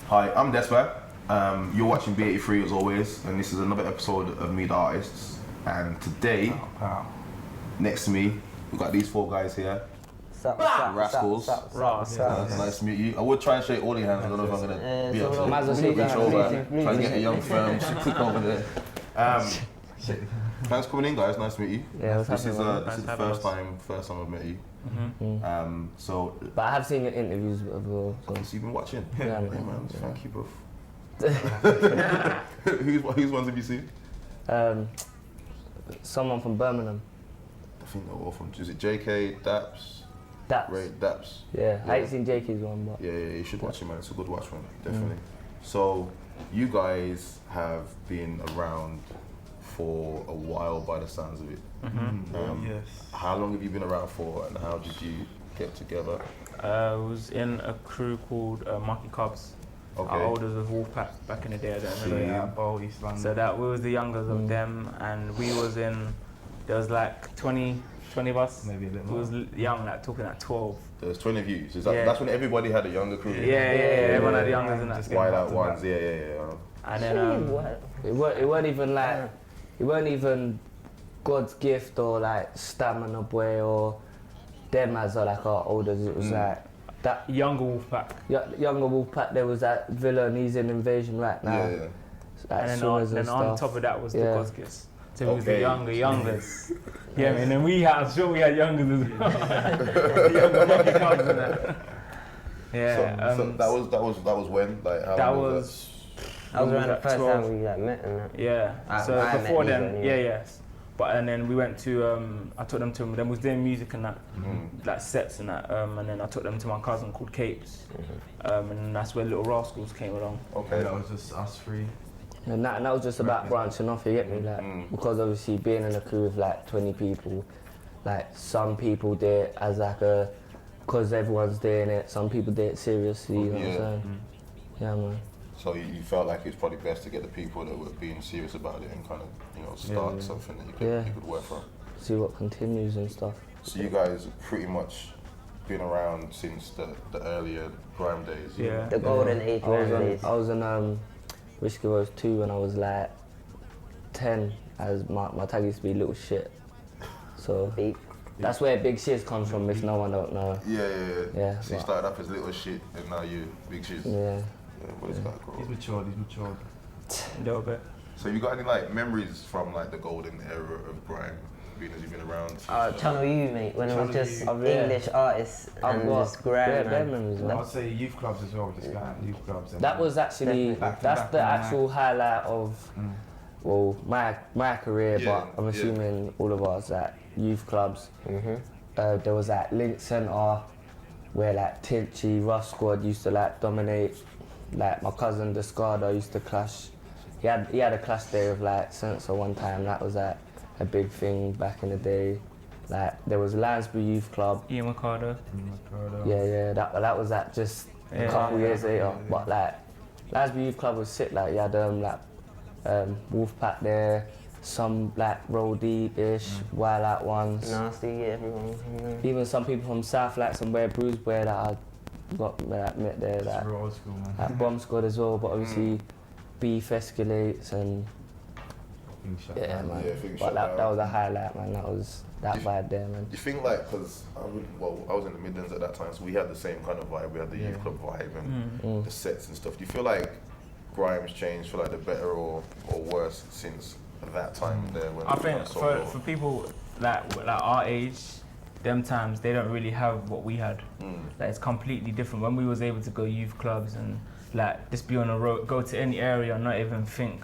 Hi, I'm Despa. You're watching B83 as always, and this is another episode of Meet the Artists. And today, next to me, we've got these four guys here. Rascals. Nice to meet you. I would try and shake all your hands. I don't know if I'm gonna be able to reach over. Try and get a young firm to click over there. Thanks for coming in, guys. Nice to meet you. Yeah, this is the first time I've met you. But I have seen your interviews as well. So you've been watching. Yeah, man. Thank you, bro. Whose ones have you seen? Someone from Birmingham. I think they're all from. Is it JK, Daps? Daps. Ray, Daps. Yeah, I ain't seen JK's one, but yeah, you should watch it, man. It's a good watch one, definitely. So, you guys have been around for a while, by the sounds of it. Yes. How long have you been around for, and how did you get together? I was in a crew called Monkey Cubs. Okay. Our olders was Wolfpack back in the day. I don't know. Yeah. Bowl, East London. So that we was the youngers of them, and we was in. There was like 20 of us. Maybe a bit We more. was young, like talking at 12. There's 20 of you. So is that, Yeah. That's when everybody had a younger crew. Yeah. Everyone had the youngers in that. Just Wild back Out to Ones. back. Yeah. And then it weren't even like, it weren't even God's gift or like Stamina Boy or them as like our elders. It was like that younger Wolfpack. younger Wolfpack. There was that Villa and he's in Invasion right now. Yeah. Like And then swimmers on and top stuff. of that was the Yeah. God's gifts. So it was the Okay. youngers. Yeah, and then I'm sure we had youngers as well. Younger Monkey Cubs and that. Yeah. So that was when? Like how That long was. That was around the like first 12. time we like met and that. Yeah. So I met before you then, then, yeah. yes. But and then we went to I took them to them was doing music and that, like sets and that. And then I took them to my cousin called Capes. And that's where Little Rascals came along. Okay. That was just us three. And that was just about branching off, you get me? Like, because obviously being in a crew of like 20 people, like some people do it as like because everyone's doing it, some people do it seriously, you know what I'm saying? Yeah, man. So you felt like it's probably best to get the people that were being serious about it and kind of, start something that you could work from. See what continues and stuff. So you guys have pretty much been around since the earlier grime days. Yeah. The golden age, man. I was in Whiskey Rose 2 when I was like 10, as my tag used to be Little Shit. So that's where Big Shit comes from, if no one don't know. Yeah. So you but- started up as little shit and now you big shit. Yeah. But it's quite cool. He's matured. A little bit. So you got any like memories from like the golden era of grime, being as you've been around? Channel U, mate, when it was just Channel U. English artists I've and got just grime, bare man. memories, I man. would say youth clubs as well. Just going out to youth clubs. And That was actually, Back to that's back the on actual highlight of, well, my career, Yeah, but I'm yeah. assuming all of us at youth clubs. There was that Link Centre where like Tinchy, Rough Squad used to like dominate. Like my cousin Descarda used to clash. He had a clash there with like Sensor one time. That was like a big thing back in the day. Like there was Lansbury Youth Club. Ian Ricardo. Yeah, that was that just a couple years later. But like Lansbury Youth Club was sick. Like you had Wolfpack there, some like Roll Deep-ish, Wild Out Ones. Nasty, yeah, everyone. Even some people from South, like somewhere Bruce Boy that I met there. It's Like, real old school, man. like Bomb Squad as well, but obviously beef escalates and Things shut yeah, down. man. Yeah, things But shut that down. was a highlight, man. That was that vibe there, man. You think like, because I was in the Midlands at that time, so we had the same kind of vibe. We had the youth club vibe and the sets and stuff. Do you feel like grime's changed for like the better or worse since that time there? When I it was think kinda so for people like our age, them times they don't really have what we had. Like it's completely different. When we was able to go youth clubs and like just be on a road, go to any area and not even think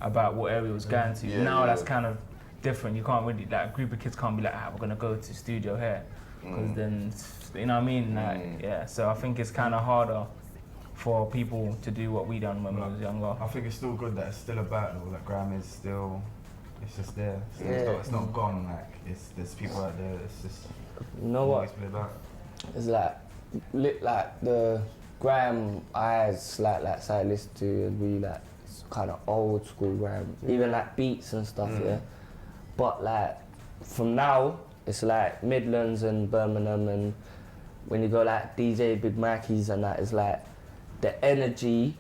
about what area we was going to. Yeah, Now yeah. that's kind of different. You can't really, like a group of kids can't be like, we're gonna go to studio here, because then, you know what I mean? Like, yeah. So I think it's kind of harder for people to do what we done when we was younger. I think it's still good that it's still a battle. Like grime is still, it's just there. It's not gone. Like there's people out there. It's just You know what? it's been about. It's like the grime eyes like so I listen to is really like kind of old school grime, even like beats and stuff, yeah. But like from now, it's like Midlands and Birmingham, and when you go like DJ Big Mackies and that, it's like the energy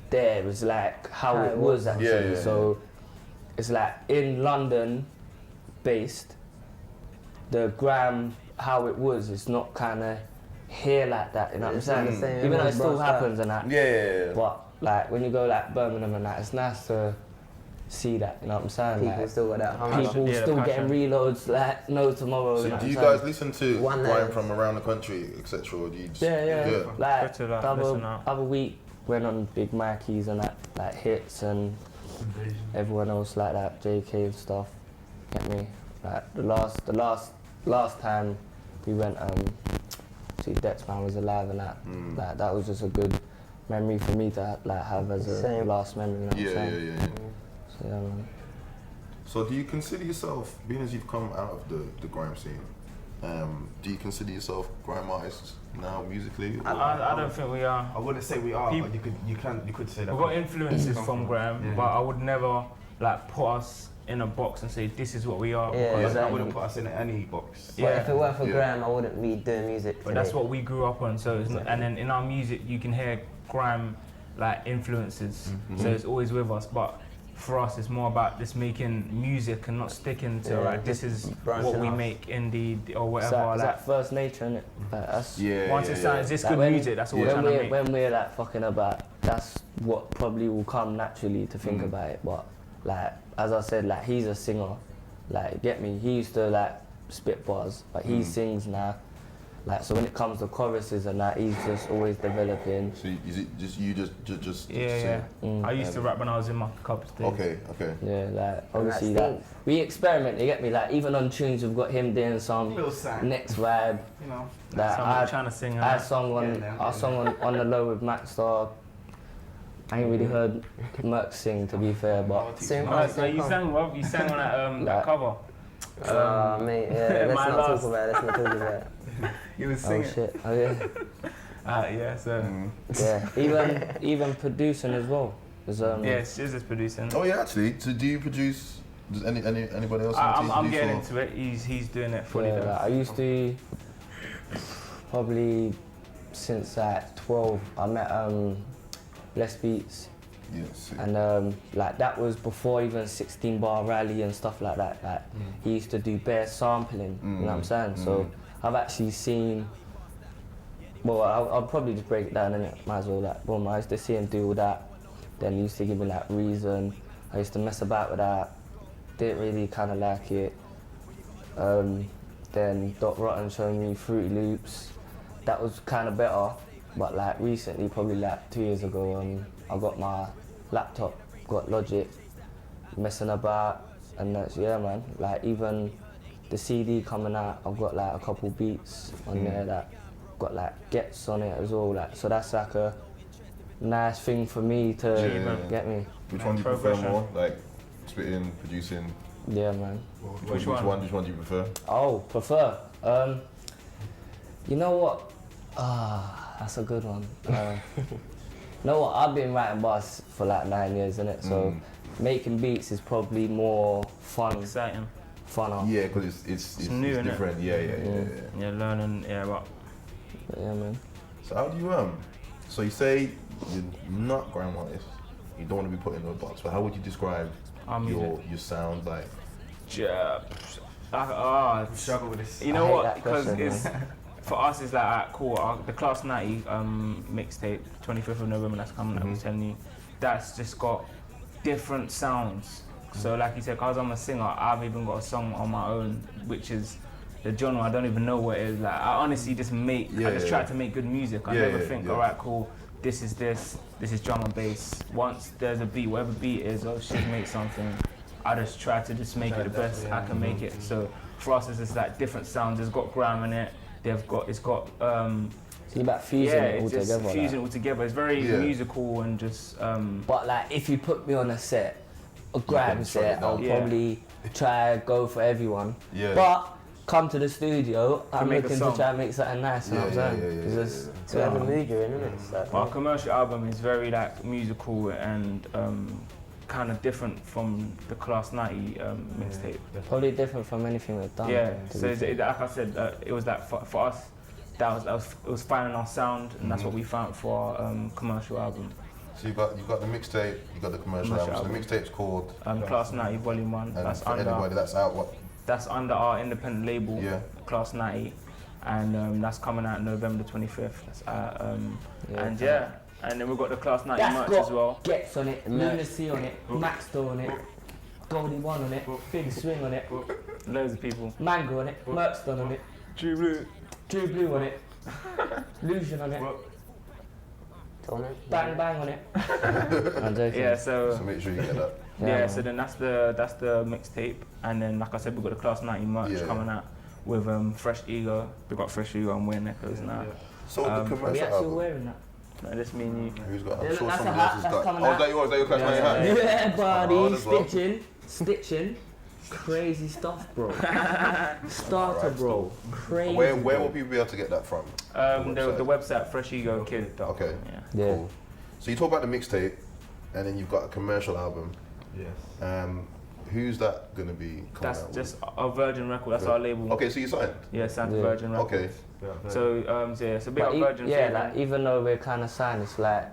there was like how it was actually. Yeah, yeah, so it's like in London based, the gram how it was, it's not kind of here like that, you know what I'm saying? not the same, Even though it everyone's still branched out. happens and that. Yeah. But like when you go like Birmingham and that, it's nice to see that, you know what I'm saying? People Like, still got that hunger. people Yeah, still passion. getting reloads like no tomorrow. So you know do what you I'm guys saying? listen to One grime night. from around the country, etc., or do you just... Yeah. Like Good to that, the listen out. other week went on Big Mikey's and that, like hits and everyone else like that, JK and stuff. Get me? Like the last time we went see Dexman was alive and that. Like that was just a good memory for me to like have as a Same. last memory. You know what I'm saying? Yeah. So, yeah, man. So do you consider yourself, being as you've come out of the grime scene, do you consider yourself grime artists now musically? Or? I don't think we are. I wouldn't say we are, People- but you could say that. We've got influences from Graham, Yeah. but I would never like put us in a box and say this is what we are. Yeah, because- I wouldn't put us in any box. But if it weren't for Yeah. Graham, I wouldn't be doing music But today. that's what we grew up on. So it's not, and then in our music you can hear grime like influences. So it's always with us. But for us it's more about just making music and not sticking to Yeah, like this just is branching what we off. make in the or It's whatever. like, it's like, like first nature, innit? Like, that's Yeah. once it sounds this Like good when- music, that's what we're when trying to we're, make. when we're like fucking about, that's what probably will come naturally to think about it. But like as I said, like he's a singer, like get me. He used to like spit bars, but he sings now. Like so when it comes to choruses and that, he's just always developing. So is it just you just Yeah. sing? I used to rap when I was in my cup stage. Okay. Yeah, like obviously that's like we experiment. You get me? Like even on tunes, we've got him doing some Little sang. next vibe. You know. Like So I'm trying to sing. I and sung Getting on there, I sung on the low with Matt Star. I ain't really heard Merck sing to be fair, but Sing Oh, on, so you sang well. You sang on that that cover. mate, yeah, let's my not last- talk about it, let's not talk about it. You was oh singing. shit, oh yeah, Yeah. So yeah. Even producing as well. 'Cause, yeah, she's just producing. Oh yeah, actually. So do you produce? Does anybody else? I'm getting produce into it. He's doing it fully. yeah, though. like, I used to probably since like 12. I met Les Beats. Yes. And like that was before even 16 Bar Rally and stuff like that. Like he used to do bare sampling, you know what I'm saying? So I've actually seen. Well, I'll probably just break it down innit? Might as well. Like, boom, I used to see him do all that. Then he used to give me like Reason. I used to mess about with that. Didn't really kind of like it. Then Doc Rotten showed me Fruity Loops. That was kind of better. But like recently, probably like 2 years ago, I got my laptop, got Logic, messing about, and that's, yeah man, like even the CD coming out, I've got like a couple beats on there that got like gets on it as well, like, so that's like a nice thing for me to Yeah. get me. Which one do you prefer Progression. more? Like spitting, producing? Yeah man. Which one? Which one do you prefer? Oh, prefer. You know what? That's a good one. You know what? I've been writing bars for like 9 years, innit? So making beats is probably more fun, Exciting. funner. Yeah, because it's new, innit? different. Yeah. Yeah, learning. Yeah, but But yeah, man. So how do you So you say you're not grime artist. You don't want to be put in a box. But how would you describe our music. your sound like? Struggle with this. You I know hate what? that Because question, it's for us, it's like alright, cool. The Class 90 mixtape, 25th of November, that's coming. I was telling you, that's just got different sounds. So like you said, because I'm a singer, I've even got a song on my own, which is the genre I don't even know what it is. Like I honestly just make. I just try to make good music. I never think, alright, cool. This is drum and bass. Once there's a beat, whatever beat it is, oh shit, make something. I just try to just make it the best I can make it. So for us, it's just like different sounds. It's got grime in it. It's got It's about fusing it all it's just together. fusing it Like. all together. It's very musical and just But like, if you put me on a set, a grime can set, shut it I'll down. probably try go for everyone. Yeah. But come to the studio, I'm make a looking to song. try and make something nice. You know what I'm saying? 'Cause it's- To have a mood you're in, innit? So, our commercial album is very like musical and kind of different from the Class 90 mixtape. Probably different from anything we've done. Yeah, to so be it's, fair. like I said, it was like for us, it was finding our sound, and that's what we found for our commercial album. So you got the mixtape, you got the commercial album. So the mixtape's called Class 90 Volume 1. and That's for under anybody that's out what? that's under our independent label, Yeah. Class 90, and that's coming out November 25th. That's and then we've got the Class 90 That's merch got as well. Gets on it, Lunacy on it, Maxtor on it, Goldie One on it, Big Swing on it, Loads of people. Mango on it, Merkston on it, True Blue on it, Lucian on it, Bang Bang on it. I'm joking. Yeah, so So make sure you get that. yeah, so then that's the mixtape, and then like I said, we've got the Class 90 merch Yeah. coming out with Fresh Ego. We've got Fresh Ego and wearing echoes now. So the Are we commercial actually album. wearing that? No, that's me and you. Who's got? Yeah, I'm sure that's a somebody hat, else has that's got. coming Oh, out. is that yours? Is that your Class 90 hat? Yeah, buddy, Oh, as well. stitching. Crazy stuff, bro. Starter, Alright, bro. Crazy. Where bro. will people be able to get that from? The website FreshEgoKid.com. Okay. Yeah. Yeah. Cool. So you talk about the mixtape, and then you've got a commercial album. Yes. Who's that gonna be coming That's out just our Virgin record. That's our label. with? Okay, so you signed. Yeah, Santa Yeah. Virgin record. Okay. So yeah, so big But up Virgin. yeah, for like that. even though we're kind of signed, it's like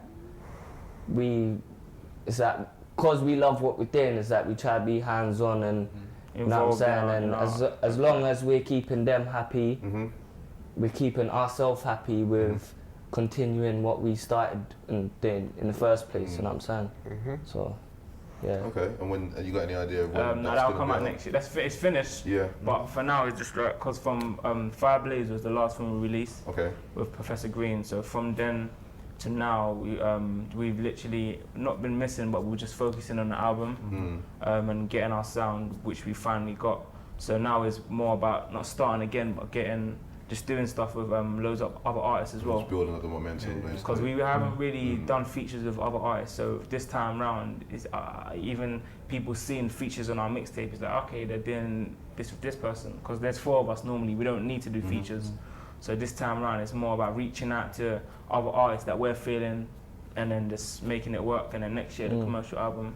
it's like because we love what we're doing. It's like we try to be hands-on and you know what I'm saying. And as long as we're keeping them happy, Mm-hmm. we're keeping ourselves happy with continuing what we started and doing in the first place. You know what I'm saying? So yeah. Okay. And when you got any idea of when no, that's that'll gonna come be out next year. It's finished. Yeah. But for now, it's just like because from Fire Blaze was the last one we released Okay. with Professor Green. So from then to now, we've literally not been missing, but we're just focusing on the album and getting our sound, which we finally got. So now it's more about not starting again, but just doing stuff with loads of other artists as well. Just building up the momentum. Because we haven't really done features with other artists, so this time round, is even people seeing features on our mixtape is like, okay, they're doing this with this person. Because there's 4 of us normally, we don't need to do features. So this time around, it's more about reaching out to other artists that we're feeling, and then just making it work. And then next year, the commercial album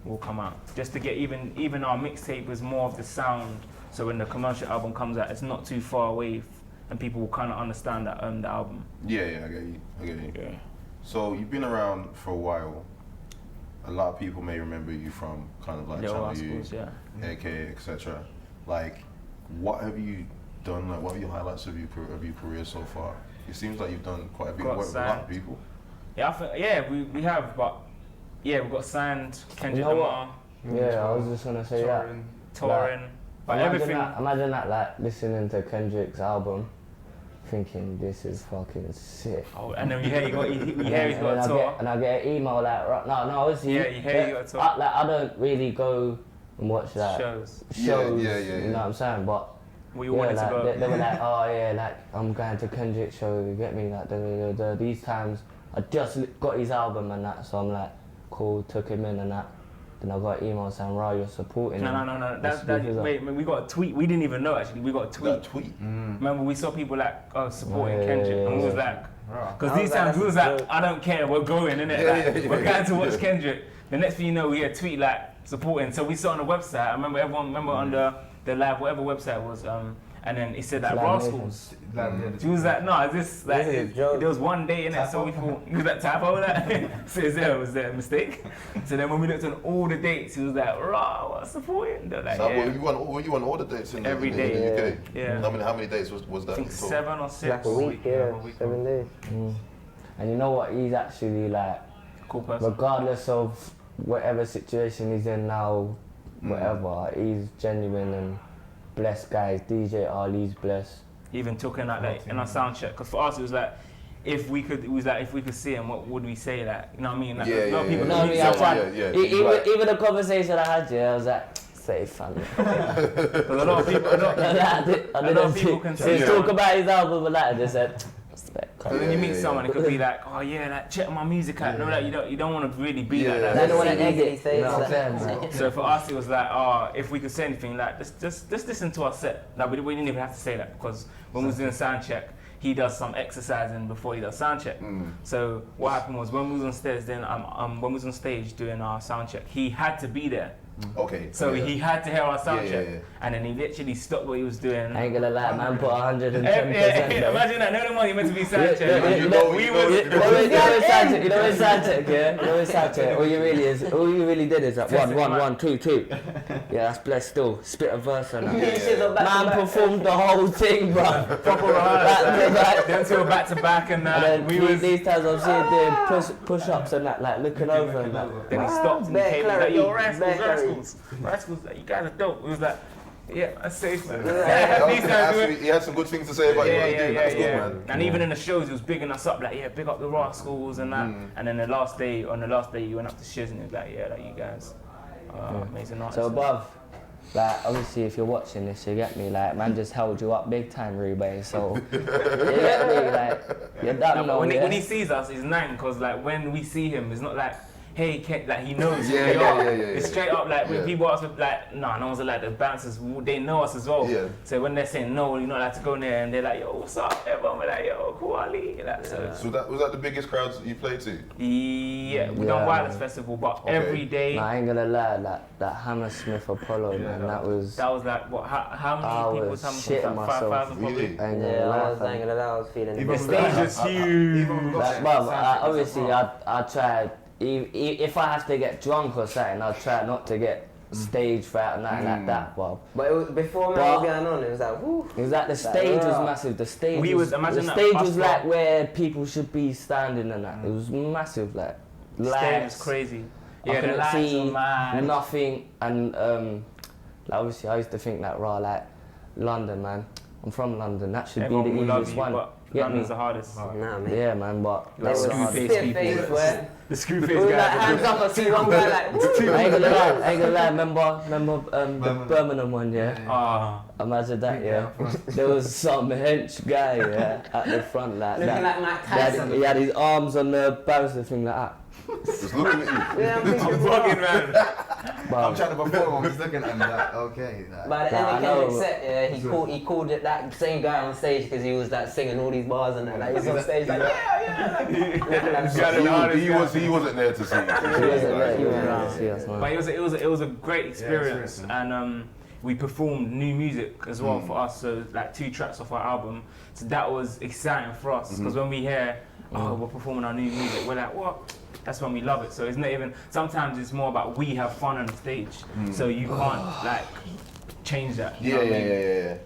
will come out. Just to get even our mixtape was more of the sound. So when the commercial album comes out, it's not too far away. And people will kind of understand that the album. Yeah, I get you. Yeah. So you've been around for a while. A lot of people may remember you from kind of like Little Channel Rascals, U, yeah. AK, etc. Like, what have you done? Like, what are your highlights of your career so far? It seems like you've done quite a big Got work with a lot of signed. people. Yeah, I think, we have, but yeah, we got signed. Kendrick You know Lamar, Yeah, I was just gonna say that. Touring, but Imagine everything. that, imagine that, like listening to Kendrick's album, thinking this is fucking sick. Oh, and then you hear he's got a tour. And I get an email like, no, obviously. Yeah, you hear he got a tour. I don't really go and watch like Shows. shows. Yeah. You know what I'm saying? But We yeah, wanted like, to go. they were like, oh yeah, like I'm going to Kendrick's show. You get me? Like these times, I just got his album and that, so I'm like, cool, took him in and that. Then I got an email saying, "Raw, you're supporting him." No. Let's speak his up. Wait, we got a tweet. We didn't even know actually. We got a tweet. That tweet. Remember, we saw people like supporting Yeah, Kendrick, yeah, and we was yeah. like, because these times we was like, I don't care, we're going, innit? We're going to watch Kendrick. The next thing you know, we get a tweet like supporting. So we saw on the website. I remember on the live, whatever website was, and then it said like Live Rascals. She was like, no, this like This is a joke. there was one day in it, so we thought he was like typo that. So was there a mistake? So then when we looked on all the dates, he was like, raw, what's supporting? They're like, So yeah. were you on all the dates in Every in day. the UK? Yeah. How many days was that? I think in total? 7 or 6. Like a week, yeah, 7 days. And you know what? He's actually like, Cool person. regardless of whatever situation he's in now, whatever, he's genuine and blessed guys. DJ Ali's blessed. He even took in like in our sound check, because for us it was like, if we could see him, what would we say? Like, you know what I mean? Like, Yeah, a lot of people No, I need mean, I someone- tried. yeah. Even, Right. even the conversation I had, yeah, I was like, safe, family. Because a lot of people, I lot of people can say talk someone. about his album, but like, I just said, respect. And then you meet Yeah. someone, it could be like, oh yeah, like check my music out. No, like you don't want to really be like Yeah. that. I don't want to That's egg easily it. said. You know what I'm saying, bro? So for us, it was like, oh, if we could say anything, like just listen to our set. Like we didn't even have to say that, because when we was doing sound check, he does some exercising before he does sound check. So what happened was when we was on stage, then when we was on stage doing our sound check, he had to be there. Okay. So yeah. he had to hear our sound Yeah, check, yeah, yeah. and then he literally stopped what he was doing. I ain't gonna lie, man put 110%. Imagine that. No money meant to be sound check. You know we you was. know- You know when sound check, yeah? You know when sound check, all you really did is like Test it, 1, 2. Yeah, that's blessed still. Spit a verse on Yeah, that. shit, back to Man back. performed the whole thing, bro. Proper rehearsal. Them two were back to back, and And then we was. these times I'm seeing doing push-ups and that, like looking over and that. Then he stopped and he Bare came and was like, clarity, yo, bare clarity. rascals, like, you guys are dope. We was like, yeah, that's safe, man. That was These good. times we Actually, he had some good things to say about you. What you do. That's good, man. And even in the shows, he was bigging us up, like, yeah, big up the rascals and that. And then on the last day, you went up to Shiz and he was like, yeah, like, you guys are amazing artists. So above, like obviously if you're watching this, you get me, like man just held you up big time, Rubey. So you get me, like you're done now. When he sees us, he's nang, because like when we see him, it's not like, hey, like he knows who Yeah, we yeah, are. yeah, yeah, It's yeah. straight up like when Yeah. people ask me, like, nah, no one's like the bouncers, they know us as well. Yeah. So when they're saying no, you're not allowed to go in there, and they're like, yo, what's up? Everyone we're like, yo, Kuali. Like, so So was that the biggest crowds you played to? yeah, we Yeah, done Wireless man. Festival, but Okay. every day. Nah, I ain't gonna lie, that Hammersmith Apollo, man, that was. That was like what? How many I people? was Like shitting myself. 5,000 probably. Really? I ain't gonna Yeah, lie, I was fam. ain't gonna lie, I was feeling Even it. The stage is huge. Even we got Like, bruv, obviously I tried. If I have to get drunk or something, I'll try not to get stage fright or nothing like that, bruv. But it was, before man But- was going on, it was like, whoo. It was like the stage was raw. massive. The stage We was- imagine the that, stage us was lot. like where people should be standing and that. It was massive, like Stage was lights. crazy. I Yeah, the couldn't lights see were mad. nothing, and like obviously I used to think that raw, like London, man. I'm from London. That should Everyone be the will love easiest you, one. but Get London's me? the hardest. Nah, man. Yeah, man, but Like that was the Screwface hardest. people. Face, where The screw face we were like guys. hands up, I see one guy like, woo. I ain't gonna lie. Remember the Birmingham one, yeah? Ah, Imagine that, yeah. There was some hench guy, yeah, at the front like Looking that. like Mike He had, Tyson. he had his arms on the banister thing like that. Just looking at you. Yeah, I'm I'm thinking, bugging, man. But I'm trying to perform, I'm just looking at him like, okay. Like, by the Nah, I end of know. Kendrick's set, yeah, he called it that same guy on stage because he was like singing all these bars and that. Like, he was on stage like, yeah. Looking like Got it. He wasn't there to see. he wasn't there, he wasn't there to see us, But man. it was a great experience, experience, and we performed new music as well for us. So like 2 tracks off our album. So that was exciting for us because when we hear, oh, we're performing our new music, we're like, what? That's when we love it. So it's not even. Sometimes it's more about we have fun on the stage. So you can't like change that. You know what I mean? Yeah.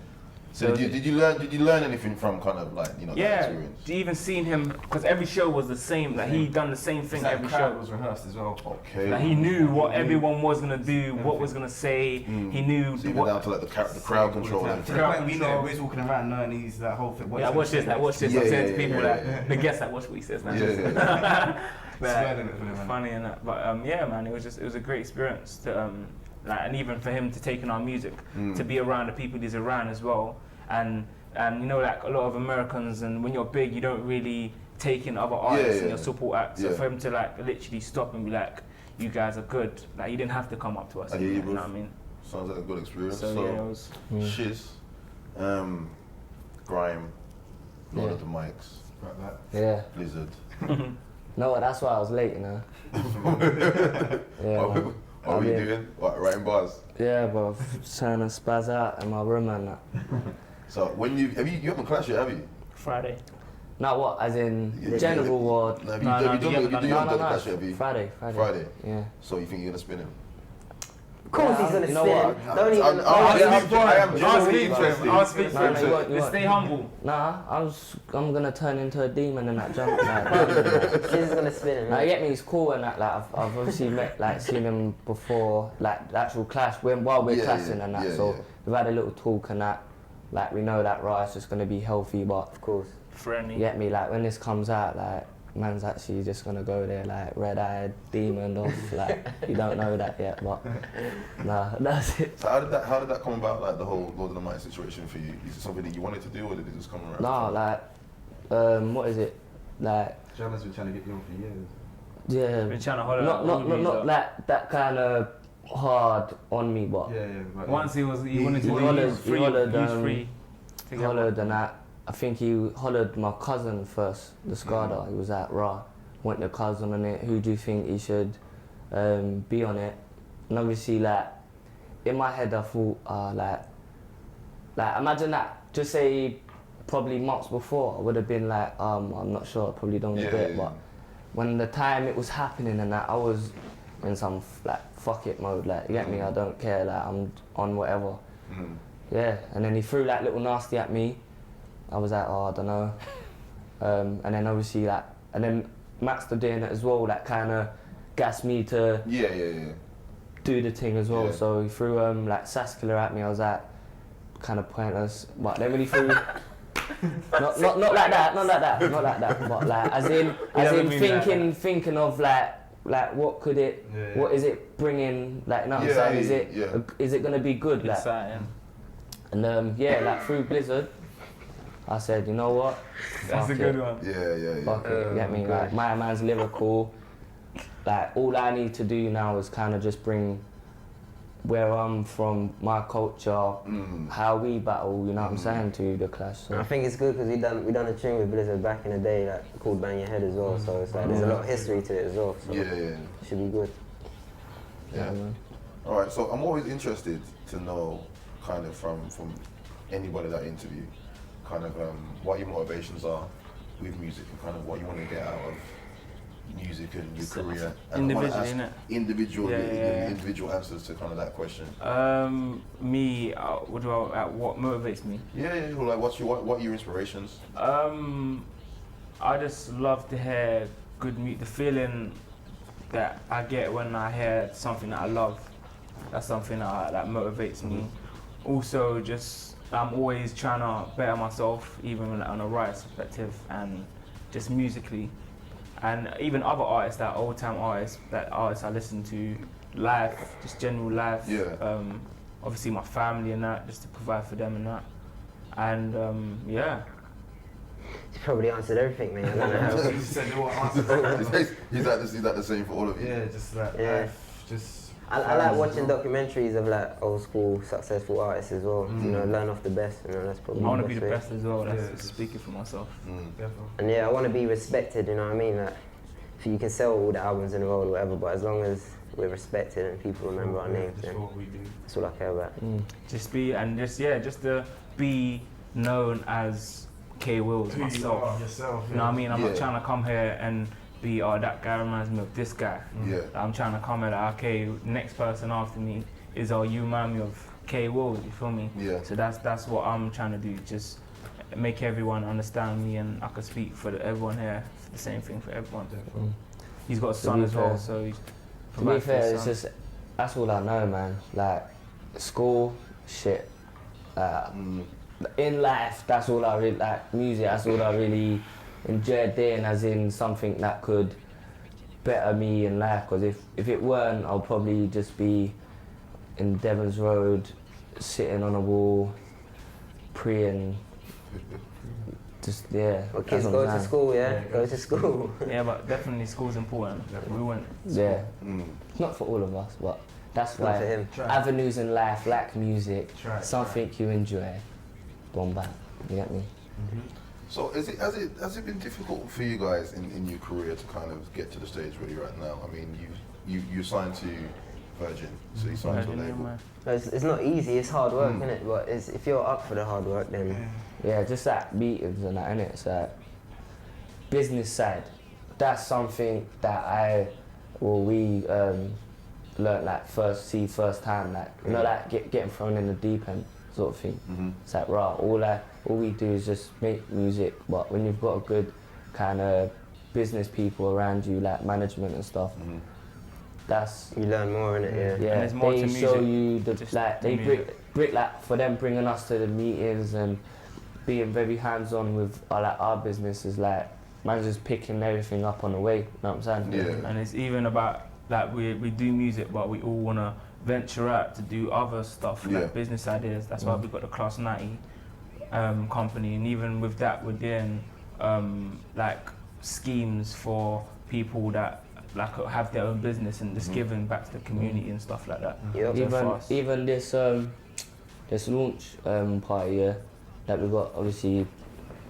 So did you learn anything from kind of like that Yeah, experience? even seeing him, because every show was the same. Like he done the same thing that every crowd show. was rehearsed as well. Okay. Like he knew what everyone was gonna do, what was gonna say. He knew So even what. down to like the crowd control and To everything. the point we know we're walking around knowing he's that whole thing. Yeah, watch this. Like watch this. Yeah, I'm saying yeah, to people yeah, like yeah. the guests that watch what he says now. Yeah. Sweating it for them, man. Funny and that, but yeah, man, it was a great experience to like, and even for him to take in our music, to be around the people he's around as well, and you know, like a lot of Americans, and when you're big, you don't really take in other artists yeah. and your support acts. So Yeah. for him to like literally stop and be like, you guys are good, like he didn't have to come up to us. I hear you, you bro. know what I mean? Sounds like a good experience. So So, yeah, it was. Shiz, Grime, Lord Yeah. of the Mics, Like that. Yeah. Blizzard. No, that's why I was late, you know. Yeah, What man. are we I mean- doing? What, writing bars? Yeah, bro. Trying to spaz out in my room and that. So when you haven't clashed yet, have you? Friday. Not what, as in Yeah, general yeah. or. No, have No, you no, done you haven't you done- haven't No, done the clash yet, have you? Friday. Friday. Yeah. So you think you're gonna spin him? Of course he's gonna You know spin. what? Don't even. I am I'll genuinely speak for him. interested. I'll speak for No, no, you him. won't, you Just won't. stay humble. Nah, I'm gonna turn into a demon in that jump. Like, He's gonna spin him. Now, you get me, he's cool and that, like, I've obviously seen him before, like, the actual clash, while we're Yeah, clashing yeah, and that, yeah, so yeah. we've had a little talk and that, like, we know that Riot's just gonna be healthy, but, Of course. Friendly. you get me, like, when this comes out, like, man's actually just gonna go there, like, red-eyed, demon off, like, you don't know that yet, but, nah, that's it. So how did that come about, like the whole Lord of the Mics situation for you? Is it something that you wanted to do, or did it just come around? Nah, like, what is it, like, Jammers been trying to get you on for years. yeah, Been trying to hold not like that kind of hard on me, but Yeah. But Once he wanted to he do hollered- he was free. he hollered, He was free. to get hollered and that. I think he hollered my cousin first, the Skada. He was at Raw. Went to cousin on it. Who do you think he should be on it? And obviously, like, in my head, I thought, like imagine that, just say, probably months before, I would have been like, I'm not sure, I probably don't want to do it, but when the time it was happening and that, I was in some, like, fuck it mode, like, you get me, I don't care, like, I'm on whatever. Yeah, and then he threw that little nasty at me. I was like, oh, I don't know. And then obviously, like, and then Maxter doing it as well, like, kind of gassed me to do the thing as well. Yeah. So he threw like Saskula at me. I was like, kind of pointless. But then when he threw, not like that, not like that. But like as in thinking of like what could it, what is it bringing? Like, you know what I'm saying? Is it gonna be good? Like, and like through Blizzard, I said, you know what? That's a good one. Fuck it, you get me? Like, my man's lyrical. Like, all I need to do now is kind of just bring where I'm from, my culture, how we battle, you know what I'm saying, to the clash. So. I think it's good because we done a tune with Blizzard back in the day, like, called Bang Your Head as well, so it's like there's a lot of history to it as well, so it should be good. Yeah. Alright, so I'm always interested to know, kind of from anybody that I interview, kind of what your motivations are with music and kind of what you want to get out of music and your career. And individually, innit? Individual answers to kind of that question. Me, what motivates me? Like what are your inspirations? I just love to hear good music. The feeling that I get when I hear something that I love, that's something that motivates me. Also, just I'm always trying to better myself, even on a writer's perspective and just musically. And even other artists, that old-time artists I listen to, life, just general life. Obviously my family and that, just to provide for them and that. And You probably answered everything, man. I don't know how. You said what answer. Is that the same for all of you? Yeah, just like life, just. I like watching documentaries of like old school successful artists as well. You know, learn off the best. You know, that's probably. I want to be the way. best as well. That's speaking for myself. And I want to be respected. You know what I mean? Like, you can sell all the albums in the world or whatever, but as long as we're respected and people remember our names, then that's all I care about. Just to be known as K Wills myself. Yourself. You know what I mean? I'm not trying to come here and be, that guy reminds me of this guy. I'm trying to come here like, okay, next person after me is, you remind me of K Wills, you feel me? So that's what I'm trying to do, just make everyone understand me, and I can speak for everyone here, for the same thing for everyone. He's got a son as well, so he's to be fair, it's just, that's all I know, man. Like, school, shit. In life, that's all I really, like, music, that's all I really enjoyed doing, as in something that could better me in life. Because if it weren't, I'll probably just be in Devon's Road, sitting on a wall, praying. Just, Well, kids go to school, go to school. But definitely school's important. We went. It's not for all of us, but that's Not for why him. avenues in life, like music, something Try. you enjoy. Boom, bam. You get me? So has it been difficult for you guys in your career to kind of get to the stage where you're at now? I mean, you signed to Virgin, so you signed to a label. It's not easy, it's hard work, innit? But if you're up for the hard work, then... Yeah, just that meetings and that, innit? So, business side, that's something that we learnt like first time, like, you know, like getting thrown in the deep end sort of thing. It's like, all we do is just make music, but when you've got a good kind of business people around you, like management and stuff, that's... You learn more, innit? Yeah, there's more they to show music, you the, just like, they brick like, for them bringing us to the meetings and being very hands-on with our business is like, man's just picking everything up on the way, you know what I'm saying? And it's even about, like, we do music, but we all want to venture out to do other stuff, like business ideas. That's why we've got the Class 90 company, and even with that, we're doing like schemes for people that like have their own business and just giving back to the community and stuff like that. Even this launch party that we got obviously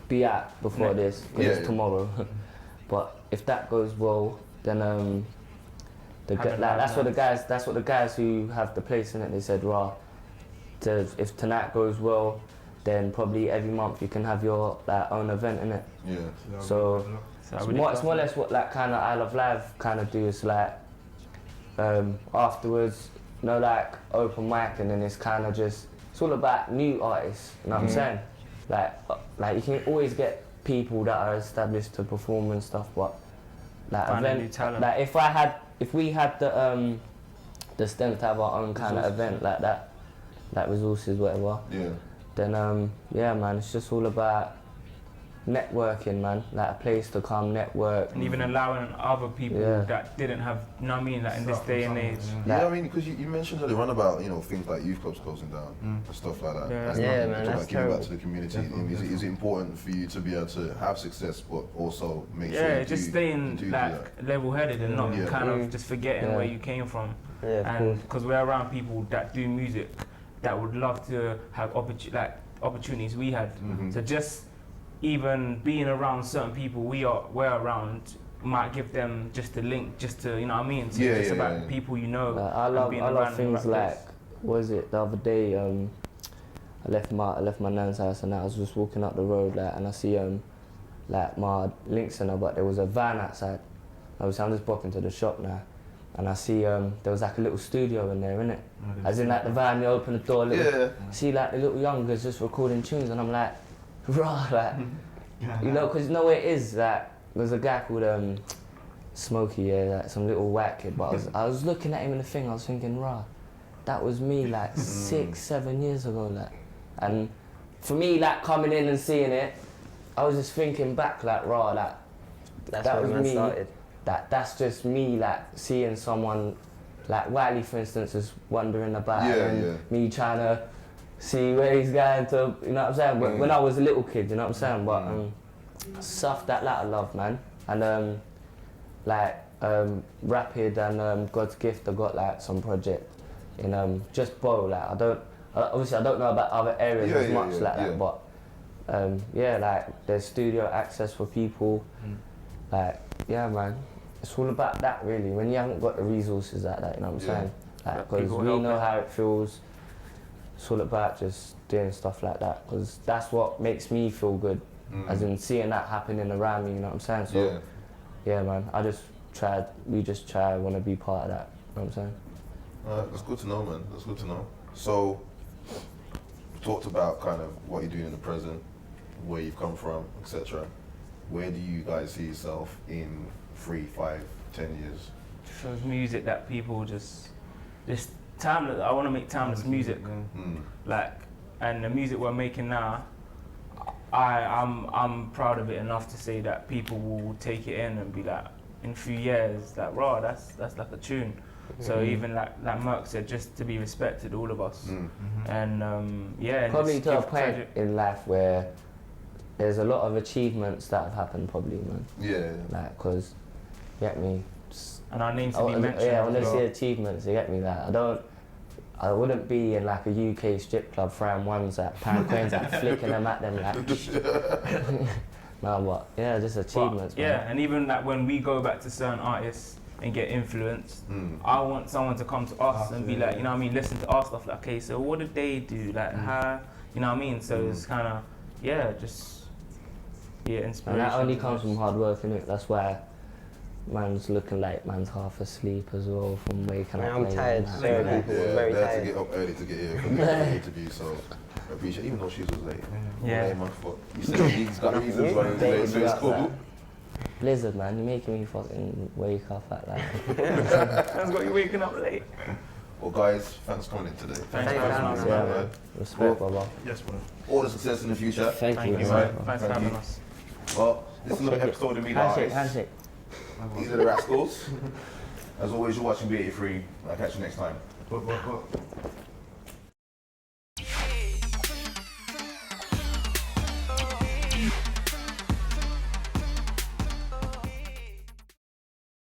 be at before this, because it's tomorrow. But if that goes well, then Having That's what the guys who have the place in it. They said, "Rah, if tonight goes well, then probably every month you can have your own event in it." Yeah. So it's more or less what like kind of I Love Live kind of do. Is like afterwards, like open mic, and then it's kind of just it's all about new artists. You know what I'm saying? Like you can always get people that are established to perform and stuff, but like event, like if we had the strength to have our own kind of event like that, like resources, whatever. Yeah. Then yeah, man, it's just all about networking, man. Like a place to come network. And even allowing other people that didn't have, you know what I mean, like in this day and age. Yeah, I mean, because you mentioned earlier on about things like youth clubs closing down and stuff like that. Yeah, man, that's giving terrible. back to the community. Is it important for you to be able to have success, but also make sure Yeah, just staying level-headed and not kind of just forgetting where you came from. Yeah, and because we're around people that do music that would love to have opportunities we had. So just even being around certain people we're around might give them just a link, just to, you know what I mean? So it's about people you know. I love things like, what was it, the other day, I left my nan's house and I was just walking up the road and I see like my link center, but there was a van outside. Obviously I'm just popping to the shop now and I see there was like a little studio in there, innit? As in like the van, you open the door, see like the little youngers just recording tunes and I'm like, rah, like, because you know where it is, like, there's a guy called Smokey, like some little whack kid, but I was looking at him in the thing, I was thinking, rah, that was me like 6-7 years ago, like, and for me, like, coming in and seeing it, I was just thinking back, like, rah, like, that was me, started. That's just me, like, seeing someone, like Wiley, for instance, is wondering about it, and me trying to see where he's going to, you know what I'm saying? But when I was a little kid, you know what I'm saying? But stuff that I love, man. And Rapid and God's Gift, I got like some project in just Bow. Like I don't know about other areas as much that, but like there's studio access for people. Like man, it's all about that really. When you haven't got the resources like that, you know what I'm saying? Like because we know how it feels. It's all about just doing stuff like that because that's what makes me feel good, as in seeing that happening around me, you know what I'm saying? So, yeah man, we just want to be part of that, you know what I'm saying? That's good to know, man, that's good to know. So, we talked about kind of what you're doing in the present, where you've come from, etc. Where do you guys see yourself in 3, 5, 10 years? Shows music that people just timeless. I want to make timeless music, like, and the music we're making now, I'm proud of it enough to say that people will take it in and be like, in a few years, like, raw, that's like a tune. So even like Merck said, just to be respected, all of us, and probably to a point in life where there's a lot of achievements that have happened, probably, man. Yeah. Like, cause, you get me. And our names to be mentioned. Yeah, when I see achievements, you get me. Like, I wouldn't be in like a UK strip club throwing ones at pound coins, like flicking them at them, like. No, but yeah, just achievements. But, yeah, and even like when we go back to certain artists and get influenced, I want someone to come to us and be like, you know what I mean, listen to our stuff. Like, okay, so what did they do? Like, how, you know what I mean? So it's kind of, inspiration. And that only comes from hard work, innit? That's why man's looking like man's half asleep as well from waking up. I'm tired. Very tired. They had to get up early to get here for the interview, so I appreciate it, even though she was late. You said he's got reasons why he was late, so it's cool. Blizzard, man, you're making me fucking wake up at that. That's got you waking up late. Well, guys, thanks for coming in today. Thanks for having us. Respect, brother. Yes, bro. All the success in the future. Thank you, man. Thanks for having us. Well, this is another episode of Me The Artist. Handshake. These are the Rascals. As always, you're watching B83. I'll catch you next time.